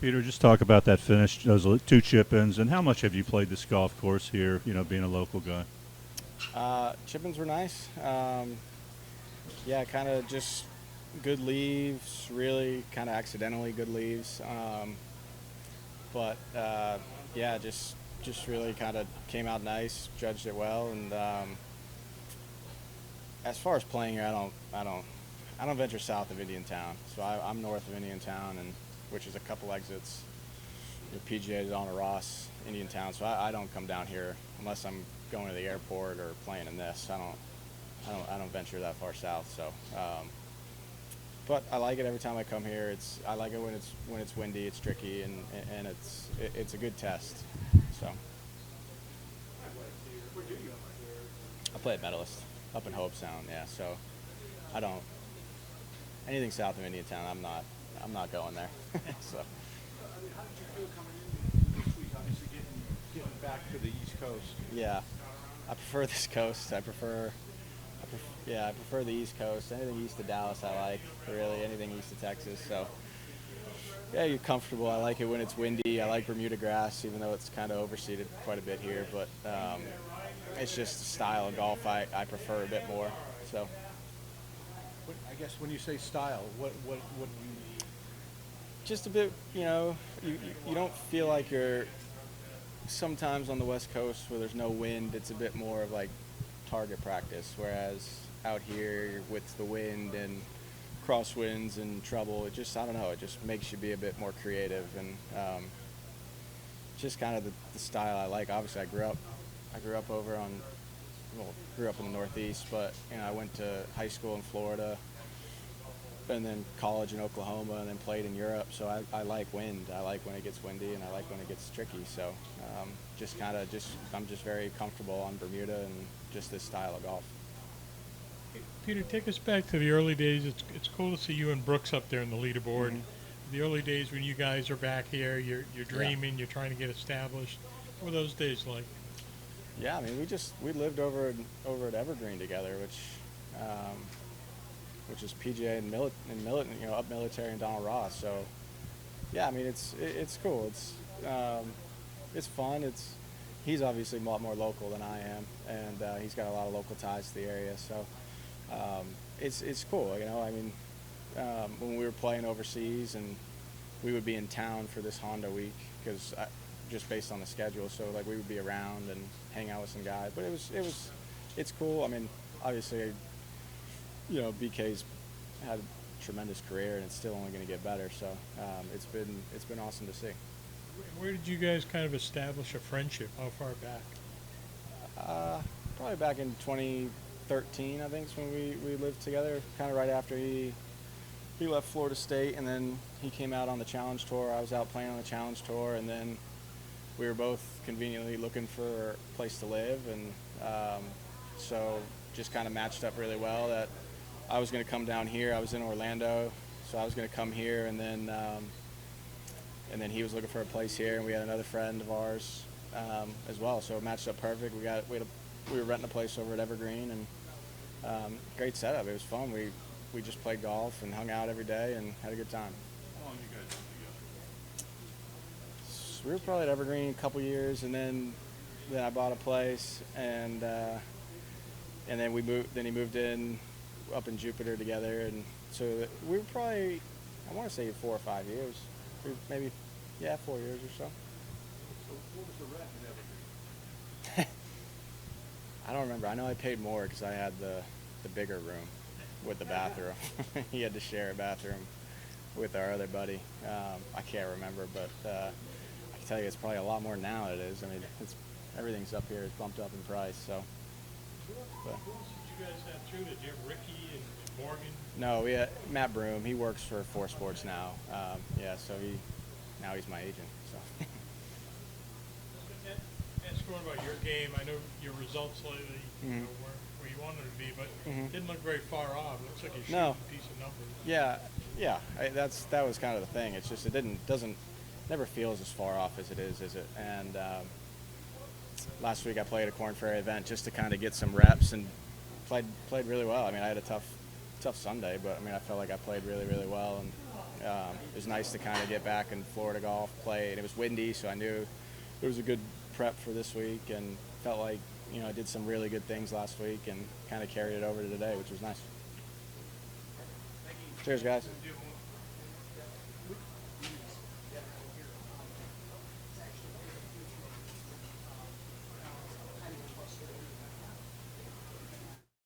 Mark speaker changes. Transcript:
Speaker 1: Peter, just talk about that finish, those two chip-ins, and how much have you played this golf course here, being a local guy?
Speaker 2: Chip-ins were nice. Yeah, kind of just good leaves, really kind of accidentally good leaves. But yeah, just really kind of came out nice, judged it well, and as far as playing here, I don't venture south of Indiantown. So I'm north of Indiantown, and which is a couple exits. The PGA is on a Ross, Indiantown, so I don't come down here unless I'm going to the airport or playing in this. I don't venture that far south. So, but I like it every time I come here. I like it when it's windy, it's tricky, and it's a good test. So I play at Medalist up in Hope Sound. Yeah, so I don't anything south of Indiantown. I'm not going there. So.
Speaker 3: How did you feel coming in this week? Obviously, getting back to the East Coast.
Speaker 2: Yeah, I prefer this coast. I prefer the East Coast. Anything east of Dallas, I like. Really, anything east of Texas. So, yeah, you're comfortable. I like it when it's windy. I like Bermuda grass, even though it's kind of overseeded quite a bit here. But it's just a style of golf I prefer a bit more. So.
Speaker 3: I guess when you say style, what do you mean?
Speaker 2: Just a bit, you don't feel like you're sometimes on the West Coast where there's no wind. It's a bit more of like target practice, whereas out here with the wind and crosswinds and trouble, it just, I don't know, it just makes you be a bit more creative, and just kind of the style I like. Obviously, I grew up grew up in the Northeast, but I went to high school in Florida and then college in Oklahoma, and then played in Europe. So I like wind. I like when it gets windy, and I like when it gets tricky. So I'm just very comfortable on Bermuda and just this style of golf.
Speaker 4: Peter, take us back to the early days. It's cool to see you and Brooks up there in the leaderboard.
Speaker 2: Mm-hmm.
Speaker 4: The early days when you guys are back here, you're dreaming, you're trying to get established. What were those days like?
Speaker 2: Yeah, I mean, we lived over at Evergreen together, which is PGA and up Military and Donald Ross. So, yeah, I mean, it's cool. It's fun. He's obviously a lot more local than I am, and he's got a lot of local ties to the area. So, it's cool. I mean, when we were playing overseas, and we would be in town for this Honda week because just based on the schedule. So like we would be around and hang out with some guys, but it's cool. I mean, obviously, BK's had a tremendous career, and it's still only going to get better. So it's been awesome to see.
Speaker 4: Where did you guys kind of establish a friendship? How far back?
Speaker 2: Probably back in 2013, I think, is when we lived together. Kind of right after he left Florida State, and then he came out on the Challenge Tour. I was out playing on the Challenge Tour, and then we were both conveniently looking for a place to live, and so just kind of matched up really well that I was going to come down here. I was in Orlando, so I was going to come here, and then he was looking for a place here, and we had another friend of ours as well, so it matched up perfect. We were renting a place over at Evergreen, and great setup. It was fun. We just played golf and hung out every day and had a good time.
Speaker 3: How long you guys been together?
Speaker 2: So we were probably at Evergreen a couple years, and then I bought a place, and then we moved. Then he moved in up in Jupiter together, and so we were probably, I want to say 4 or 5 years, maybe 4 years or so.
Speaker 3: So what was the rent in Evergreen?
Speaker 2: I don't remember. I know I paid more because I had the bigger room with the bathroom. He had to share a bathroom with our other buddy. I can't remember, but I can tell you it's probably a lot more now than it is. I mean, everything's up here. It's bumped up in price. So.
Speaker 4: Who else did you guys have too? Did you have Ricky and Morgan?
Speaker 2: No, we had Matt Broom. He works for 4Sports now. So now he's my agent. So.
Speaker 4: Ask more about your game. I know your results lately weren't where you wanted to be, but didn't look very far off. It looks like you shot a decent numbers.
Speaker 2: Yeah. That was kind of the thing. It's just never feels as far off as it is it? And last week I played a Corn Ferry event just to kind of get some reps, and played really well. I mean, I had a tough Sunday, but I mean, I felt like I played really, really well, and it was nice to kind of get back in Florida golf, play, and it was windy, so I knew it was a good prep for this week, and felt like, you know, I did some really good things last week and kind of carried it over to today, which was nice. Cheers, guys.